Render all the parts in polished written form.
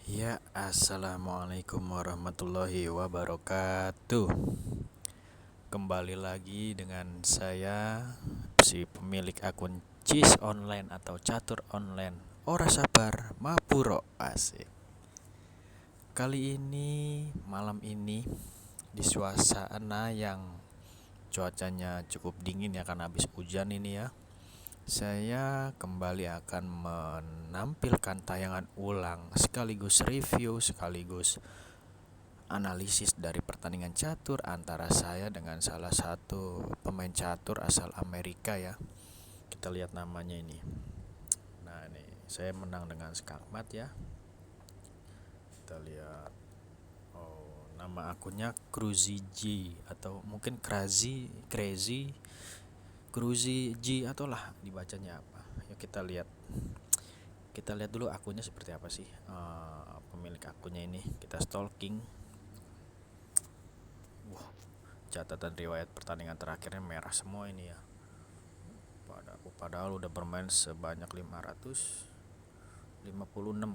Ya, assalamualaikum warahmatullahi wabarakatuh. Kembali lagi dengan saya, si pemilik akun Cis Online atau Catur Online. Ora sabar, mapuro asik. Kali ini, malam ini, di suasana yang cuacanya cukup dingin ya karena habis hujan ini ya. Saya kembali akan menampilkan tayangan ulang sekaligus review sekaligus analisis dari pertandingan catur antara saya dengan salah satu pemain catur asal Amerika ya. Kita lihat namanya ini. Nah, ini saya menang dengan skakmat ya. Kita lihat. Oh, nama akunnya Cruzy G atau mungkin Cruzy G atau lah dibacanya apa. Yuk kita lihat. Kita lihat dulu akunnya seperti apa sih. Pemilik akunnya ini kita stalking. Wah, catatan riwayat pertandingan terakhirnya merah semua ini ya. Padahal udah bermain sebanyak 556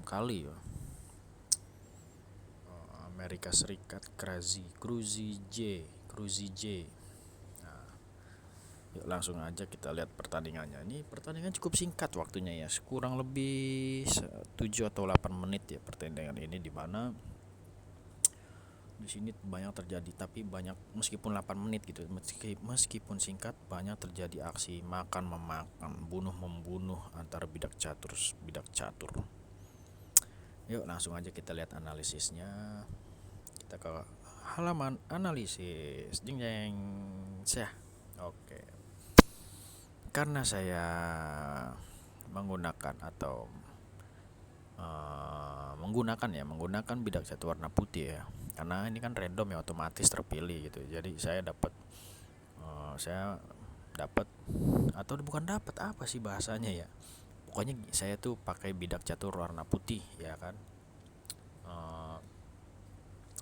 kali ya. Amerika Serikat Cruzy J. Nah, yuk langsung aja kita lihat pertandingannya. Ini pertandingan cukup singkat waktunya ya, kurang lebih 7 atau 8 menit ya pertandingan ini, di mana di sini banyak terjadi, tapi banyak meskipun 8 menit gitu, meskipun singkat banyak terjadi aksi makan memakan, bunuh membunuh antara bidak catur. Yuk langsung aja kita lihat analisisnya. Kita ke halaman analisis. Jeng jeng. Syah. Oke. Karena saya menggunakan atau menggunakan bidak catur warna putih ya, karena ini kan random ya, otomatis terpilih gitu. Jadi saya dapat atau bukan dapat, apa sih bahasanya ya, pokoknya saya tuh pakai bidak catur warna putih ya kan.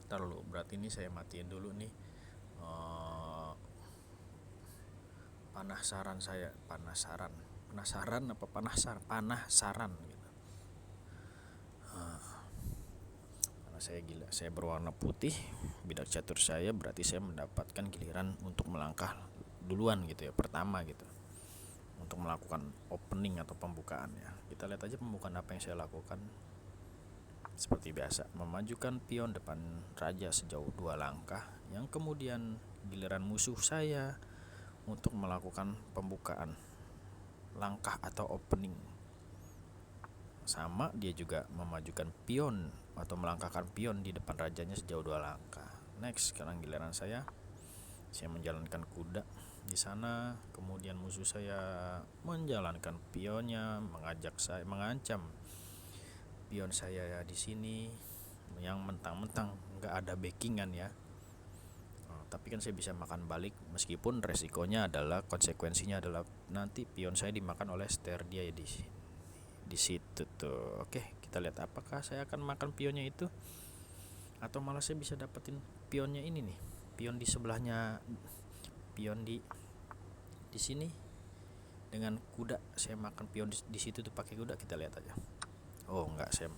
Ntar dulu, berarti ini saya matiin dulu nih. Panasaran gitu. Karena saya gila, saya berwarna putih bidak catur saya, berarti saya mendapatkan giliran untuk melangkah duluan gitu ya, pertama gitu, untuk melakukan opening atau pembukaan ya. Kita lihat aja pembukaan apa yang saya lakukan. Seperti biasa, memajukan pion depan raja sejauh 2 langkah, yang kemudian giliran musuh saya untuk melakukan pembukaan langkah atau opening. Sama, dia juga memajukan pion atau melangkahkan pion di depan rajanya sejauh 2 langkah. Next, sekarang giliran saya menjalankan kuda di sana, kemudian musuh saya menjalankan pionnya, mengancam pion saya di sini yang mentang-mentang nggak ada backingan ya. Tapi kan saya bisa makan balik, meskipun resikonya adalah, konsekuensinya adalah nanti pion saya dimakan oleh ster dia ya di situ tuh. Oke, kita lihat apakah saya akan makan pionnya itu atau malah saya bisa dapetin pionnya ini nih, pion di sebelahnya, pion di sini dengan kuda. Saya makan pion di situ tuh pakai kuda. Kita lihat aja. Oh enggak, saya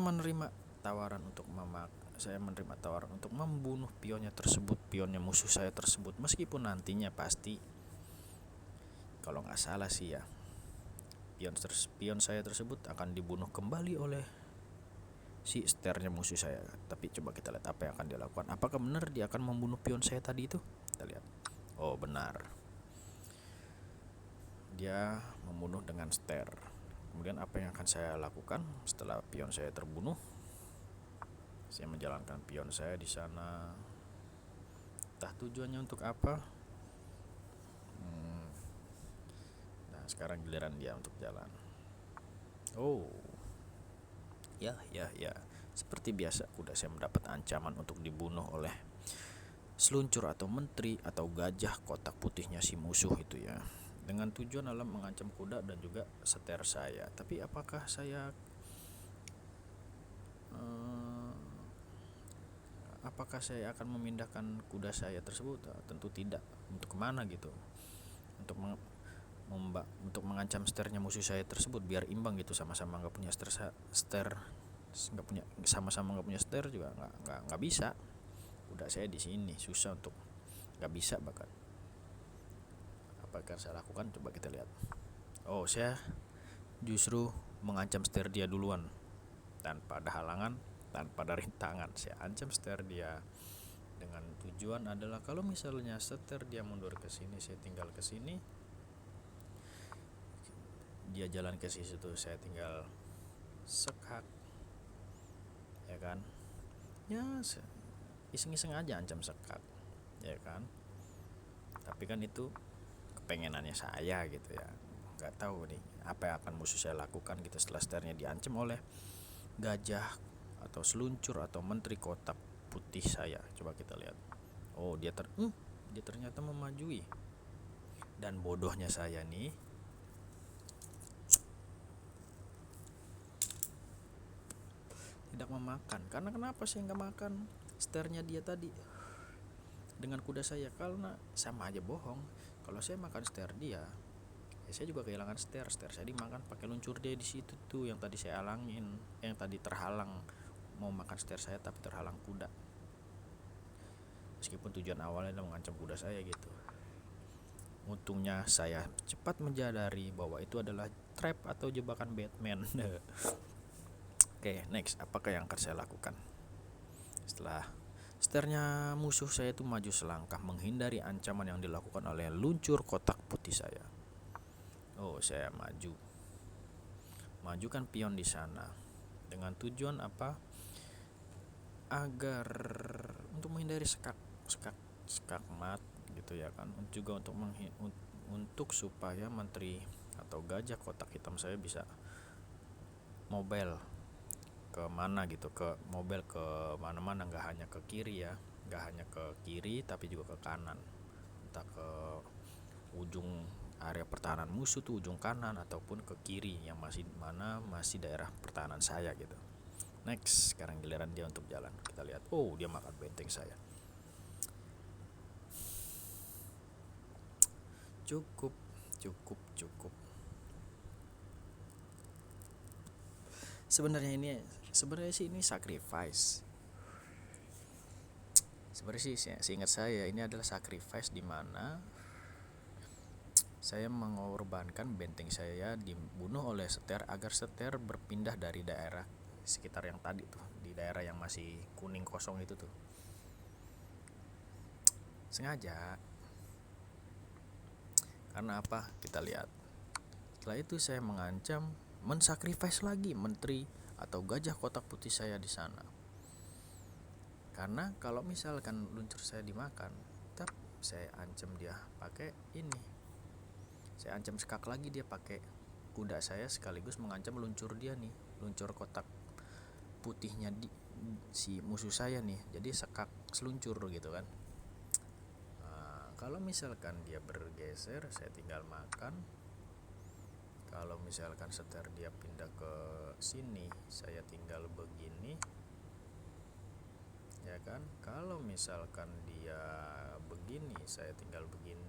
menerima tawaran untuk membunuh pionnya tersebut, pionnya musuh saya tersebut, meskipun nantinya pasti, kalau nggak salah sih ya, pion saya tersebut akan dibunuh kembali oleh si sternya musuh saya. Tapi coba kita lihat apa yang akan dia lakukan. Apakah benar dia akan membunuh pion saya tadi itu? Kita lihat. Oh benar, dia membunuh dengan ster. Kemudian apa yang akan saya lakukan setelah pion saya terbunuh? Saya menjalankan pion saya di sana. Entah tujuannya untuk apa. Nah, sekarang giliran dia untuk jalan. Oh, ya. Seperti biasa, kuda saya mendapat ancaman untuk dibunuh oleh seluncur atau menteri atau gajah kotak putihnya si musuh itu ya, dengan tujuan adalah mengancam kuda dan juga seter saya. Tapi apakah saya akan memindahkan kuda saya tersebut? Tentu tidak. Untuk kemana gitu? Untuk untuk mengancam sternya musuh saya tersebut biar imbang gitu, sama-sama nggak punya ster sama-sama nggak punya setir juga nggak bisa. Udah saya di sini susah untuk nggak bisa bahkan. Apa yang saya lakukan coba kita lihat. Oh, saya justru mengancam setir dia duluan, tanpa ada halangan, tanpa ada rintangan. Saya ancam setir dia dengan tujuan adalah kalau misalnya setir dia mundur ke sini, saya tinggal ke sini. Dia jalan ke situ, saya tinggal sekak, ya kan? Ya, iseng-iseng aja ancam sekak, ya kan? Tapi kan itu kepengenannya saya gitu ya. Nggak tahu nih apa yang akan musuh saya lakukan gitu setelah setirnya diancam oleh gajah atau seluncur atau menteri kotak putih saya. Coba kita lihat. Oh, dia ternyata memajui. Dan bodohnya saya nih, tidak memakan. Karena kenapa saya nggak makan setirnya dia tadi dengan kuda saya? Karena sama aja bohong. Kalau saya makan setir dia, ya saya juga kehilangan setir saya dimakan pakai luncur dia di situ tuh yang tadi saya alangin, yang tadi terhalang mau makan setir saya tapi terhalang kuda. Meskipun tujuan awalnya adalah mengancam kuda saya gitu. Untungnya saya cepat menyadari bahwa itu adalah trap atau jebakan Batman. Oke, next, apakah yang akan saya lakukan? Setelah setirnya musuh saya itu maju selangkah menghindari ancaman yang dilakukan oleh luncur kotak putih saya. Oh, saya majukan pion di sana dengan tujuan apa? Agar untuk menghindari sekak mat gitu ya kan, juga untuk supaya menteri atau gajah kotak hitam saya bisa mobile ke mana gitu, ke mana-mana, nggak hanya ke kiri ya, nggak hanya ke kiri tapi juga ke kanan, entah ke ujung area pertahanan musuh tuh ujung kanan ataupun ke kiri yang masih daerah pertahanan saya gitu. Next, sekarang giliran dia untuk jalan. Kita lihat. Oh, dia makan benteng saya. Cukup. Sebenarnya sih ini sacrifice. Sebenarnya sih seingat saya ini adalah sacrifice di mana saya mengorbankan benteng saya dibunuh oleh setir agar setir berpindah dari daerah sekitar yang tadi tuh, di daerah yang masih kuning kosong itu tuh. Sengaja. Karena apa? Kita lihat. Setelah itu saya mengancam mensacrifice lagi menteri atau gajah kotak putih saya di sana. Karena kalau misalkan luncur saya dimakan, saya ancam dia pakai ini. Saya ancam sekak lagi dia pakai kuda saya, sekaligus mengancam luncur dia nih, luncur kotak putihnya si musuh saya nih. Jadi sekak seluncur gitu kan. Kalau misalkan dia bergeser, saya tinggal makan. Kalau misalkan setir dia pindah ke sini, saya tinggal begini, ya kan? Kalau misalkan dia begini, saya tinggal begini.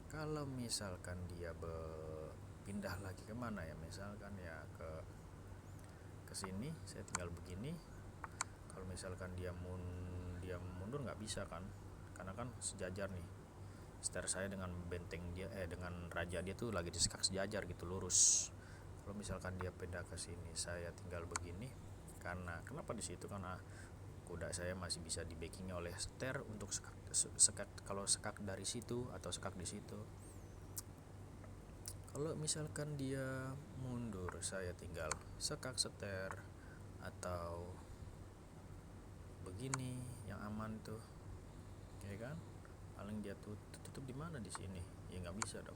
Kalau misalkan dia pindah lagi kemana ya? Misalkan ya ke sini, saya tinggal begini. Kalau misalkan dia mundur nggak bisa kan? Karena kan sejajar nih. Setir saya dengan benteng dia dengan raja dia tuh lagi disekak sejajar gitu, lurus. Kalau misalkan dia pindah ke sini, saya tinggal begini. Kenapa di situ? Karena kuda saya masih bisa di backing oleh setir untuk sekak kalau sekak dari situ atau sekak di situ. Kalau misalkan dia mundur, saya tinggal sekak setir atau begini yang aman tuh, ya kan? Paling dia tutup di mana di sini, ya nggak bisa dong.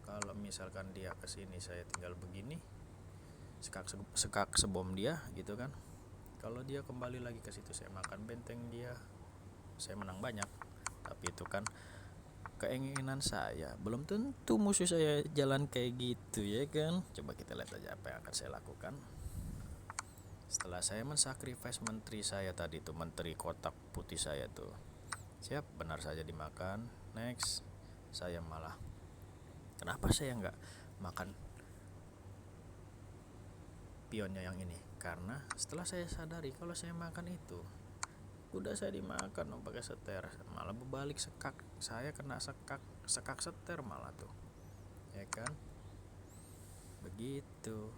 Kalau misalkan dia ke sini, saya tinggal begini, sekak sebom dia gitu kan. Kalau dia kembali lagi ke situ, saya makan benteng dia, saya menang banyak. Tapi itu kan keinginan saya, belum tentu musuh saya jalan kayak gitu ya kan. Coba kita lihat aja apa yang akan saya lakukan. Setelah saya mensacrifice menteri saya tadi tuh, menteri kotak putih saya tuh, siap, benar saja dimakan. Next, saya malah, kenapa saya nggak makan pionnya yang ini? Karena setelah saya sadari kalau saya makan itu kuda saya dimakan pakai seter, malah berbalik sekak, saya kena sekak seter malah tuh, ya kan? Begitu.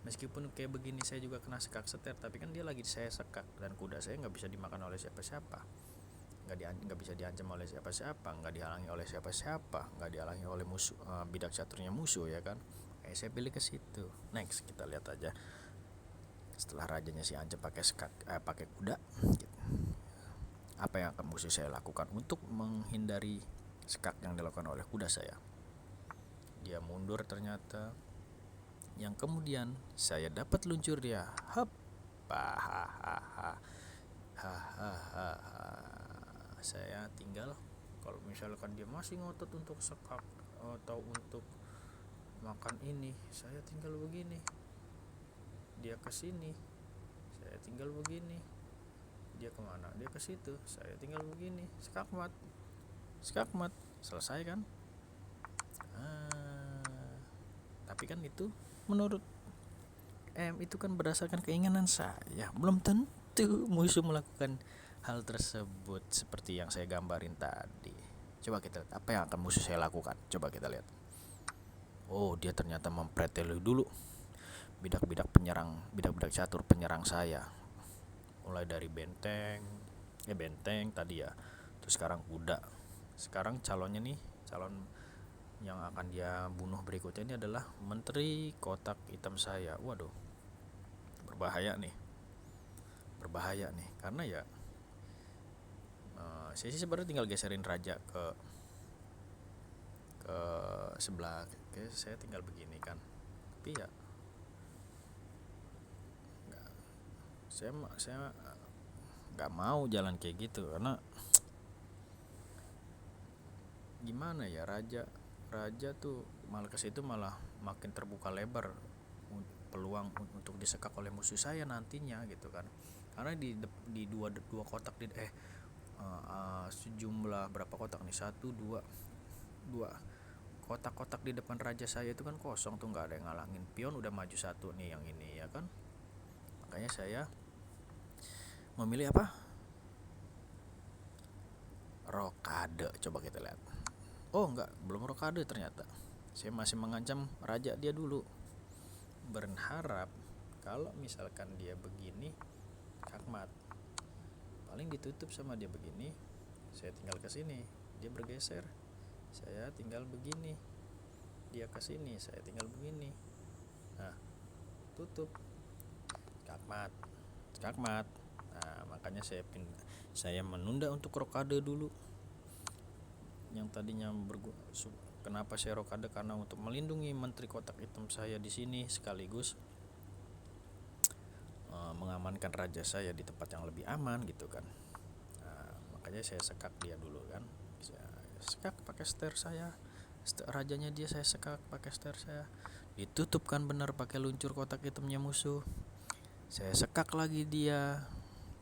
Meskipun kayak begini saya juga kena sekak seter, tapi kan dia lagi saya sekak, dan kuda saya nggak bisa dimakan oleh siapa-siapa, nggak bisa diancam oleh siapa-siapa, nggak dihalangi oleh siapa-siapa, nggak dihalangi oleh musuh, bidak caturnya musuh, ya kan? Saya pilih ke situ. Next kita lihat aja, setelah rajanya si Ancam pakai kuda, apa yang akan musuh saya lakukan untuk menghindari sekak yang dilakukan oleh kuda saya? Dia mundur ternyata, yang kemudian saya dapat luncur dia, hap, hahaha, hahaha. Saya tinggal, kalau misalkan dia masih ngotot untuk sekak atau untuk makan ini, saya tinggal begini, dia ke sini, saya tinggal begini, dia kemana, dia ke situ, saya tinggal begini, skakmat, selesai kan? Tapi kan itu menurut itu kan berdasarkan keinginan saya, belum tentu musuh melakukan hal tersebut seperti yang saya gambarin tadi. Coba kita lihat apa yang akan musuh saya lakukan. Coba kita lihat. Oh, dia ternyata mempreteli dulu bidak-bidak catur penyerang saya, mulai dari benteng tadi ya, terus sekarang kuda. Sekarang calon yang akan dia bunuh berikutnya ini adalah menteri kotak hitam saya. Waduh, berbahaya nih, karena ya saya sih sebenarnya tinggal geserin raja ke sebelah, kayak saya tinggal begini kan, tapi ya saya nggak mau jalan kayak gitu, karena gimana ya, raja tuh malah ke situ malah makin terbuka lebar peluang untuk disekak oleh musuh saya nantinya gitu kan. Karena di dua kotak sejumlah berapa kotak nih, dua kotak-kotak di depan raja saya itu kan kosong tuh, nggak ada yang ngalangin. Pion udah maju satu nih yang ini, ya kan? Makanya saya memilih apa? Rokade. Coba kita lihat. Oh enggak, belum rokade ternyata. Saya masih mengancam raja dia dulu, berharap kalau misalkan dia begini, kakmat, paling ditutup sama dia begini, saya tinggal ke sini, dia bergeser, saya tinggal begini, dia ke sini, saya tinggal begini, nah tutup, kakmat. Nah, makanya saya menunda untuk rokade dulu. Yang tadinya kenapa saya rokade, karena untuk melindungi menteri kotak hitam saya di sini, sekaligus mengamankan raja saya di tempat yang lebih aman gitu kan. Nah, makanya saya sekak dia dulu kan, saya sekak pakai ster saya, rajanya dia saya sekak pakai ster saya, ditutup kan benar pakai luncur kotak hitamnya musuh. Saya sekak lagi dia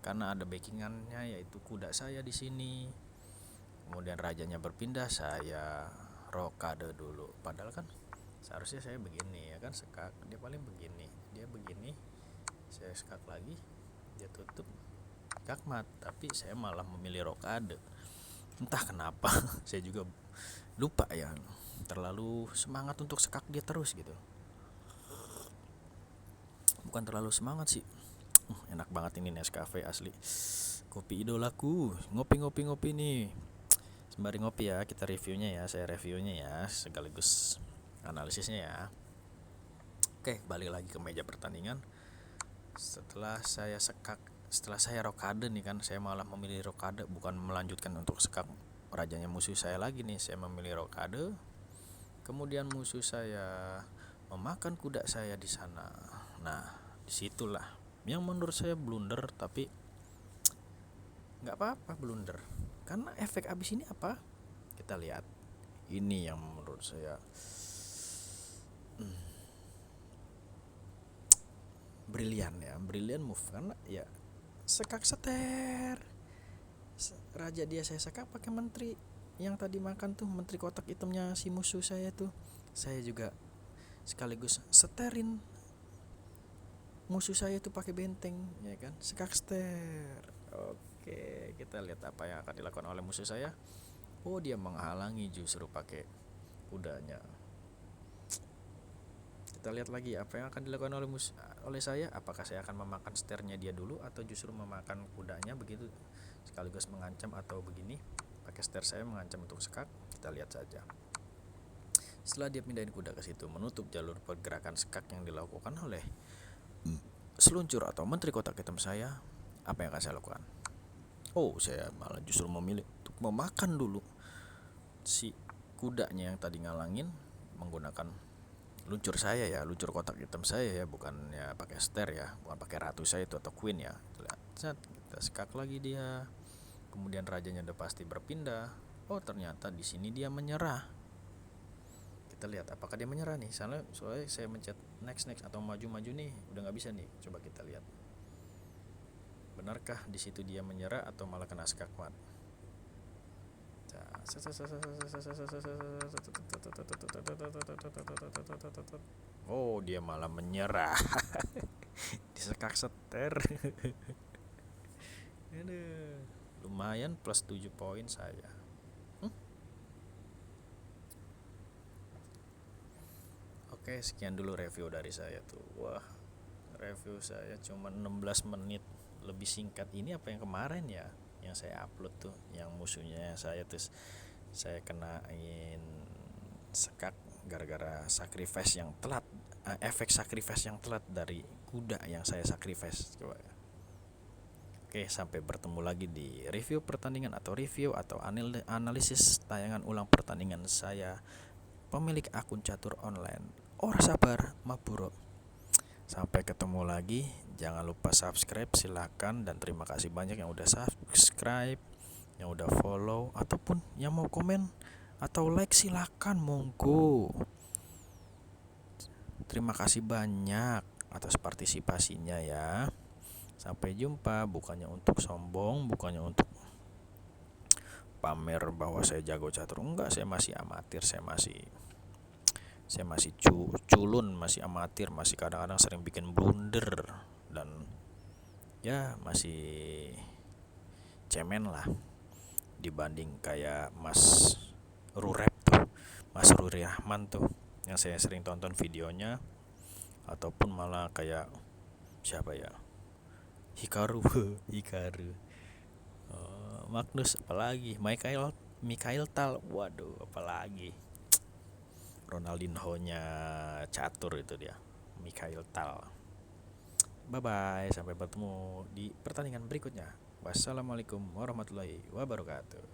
karena ada backingannya, yaitu kuda saya di sini. Kemudian rajanya berpindah, saya rokade dulu. Padahal kan seharusnya saya begini ya kan, sekak, dia paling begini, dia begini, saya sekak lagi, dia tutup, kakmat. Tapi saya malah memilih rokade, entah kenapa. Saya juga lupa ya, terlalu semangat untuk sekak dia terus gitu. Bukan terlalu semangat sih. Enak banget ini Nescafe asli, kopi idolaku. Ngopi nih, sembari ngopi ya, kita reviewnya ya, saya reviewnya ya, sekaligus analisisnya ya. Oke, balik lagi ke meja pertandingan. Setelah saya rokade nih kan, saya malah memilih rokade, bukan melanjutkan untuk sekak rajanya musuh saya lagi nih, saya memilih rokade. Kemudian musuh saya memakan kuda saya di sana. Nah, disitulah yang menurut saya blunder, tapi nggak apa-apa blunder, karena efek abis ini apa? Kita lihat. Ini yang menurut saya brilian move, karena ya sekak seter, raja dia saya sekak pakai menteri yang tadi makan tuh, menteri kotak hitamnya si musuh saya tuh, saya juga sekaligus seterin musuh saya tuh pakai benteng, ya kan, skakster. Oke, kita lihat apa yang akan dilakukan oleh musuh saya. Oh, dia menghalangi justru pakai kudanya. Kita lihat lagi apa yang akan dilakukan oleh saya. Apakah saya akan memakan sternya dia dulu atau justru memakan kudanya begitu, sekaligus mengancam, atau begini, pakai ster saya mengancam untuk skak. Kita lihat saja. Setelah dia pindahin kuda ke situ, menutup jalur pergerakan skak yang dilakukan oleh seluncur atau menteri kotak hitam saya, apa yang akan saya lakukan? Oh, saya malah justru memilih untuk memakan dulu si kudanya yang tadi ngalangin, menggunakan luncur saya ya, luncur kotak hitam saya ya, bukan ya pakai ster ya, bukan pakai ratu saya itu atau queen ya. Lihat, kita skak lagi dia. Kemudian rajanya udah pasti berpindah. Oh, ternyata di sini dia menyerah. Kita lihat apakah dia menyerah nih. Soalnya saya mencet next atau maju nih, udah nggak bisa nih. Coba kita lihat. Benarkah di situ dia menyerah atau malah kena skak mat? Oh, dia malah menyerah. Disekak seter. Aduh, lumayan plus 7 poin saya. Oke, sekian dulu review dari saya tuh. Wah, review saya cuma 16 menit. Lebih singkat ini apa yang kemarin ya, yang saya upload tuh, yang musuhnya saya terus saya kenain sekak gara-gara sacrifice yang telat, efek sacrifice yang telat dari kuda yang saya sacrifice. Coba. Oke, sampai bertemu lagi di review pertandingan atau analisis tayangan ulang pertandingan saya, pemilik akun catur online. Ora sabar, maburo. Sampai ketemu lagi. Jangan lupa subscribe, silakan, dan terima kasih banyak yang udah subscribe, yang udah follow, ataupun yang mau komen atau like, silakan, monggo. Terima kasih banyak atas partisipasinya ya. Sampai jumpa. Bukannya untuk sombong, bukannya untuk pamer bahwa saya jago catur, enggak. Saya masih amatir, saya masih culun, masih amatir, masih kadang-kadang sering bikin blunder, dan ya masih cemen lah dibanding kayak Mas Rurep tuh, Mas Ruri Rahman tuh, yang saya sering tonton videonya, ataupun malah kayak siapa ya, Hikaru. Hikaru, Magnus, apalagi Mikhail Tal, waduh, apalagi Ronaldinho nya catur itu dia, Mikhail Tal. Bye bye, sampai bertemu di pertandingan berikutnya. Wassalamualaikum warahmatullahi wabarakatuh.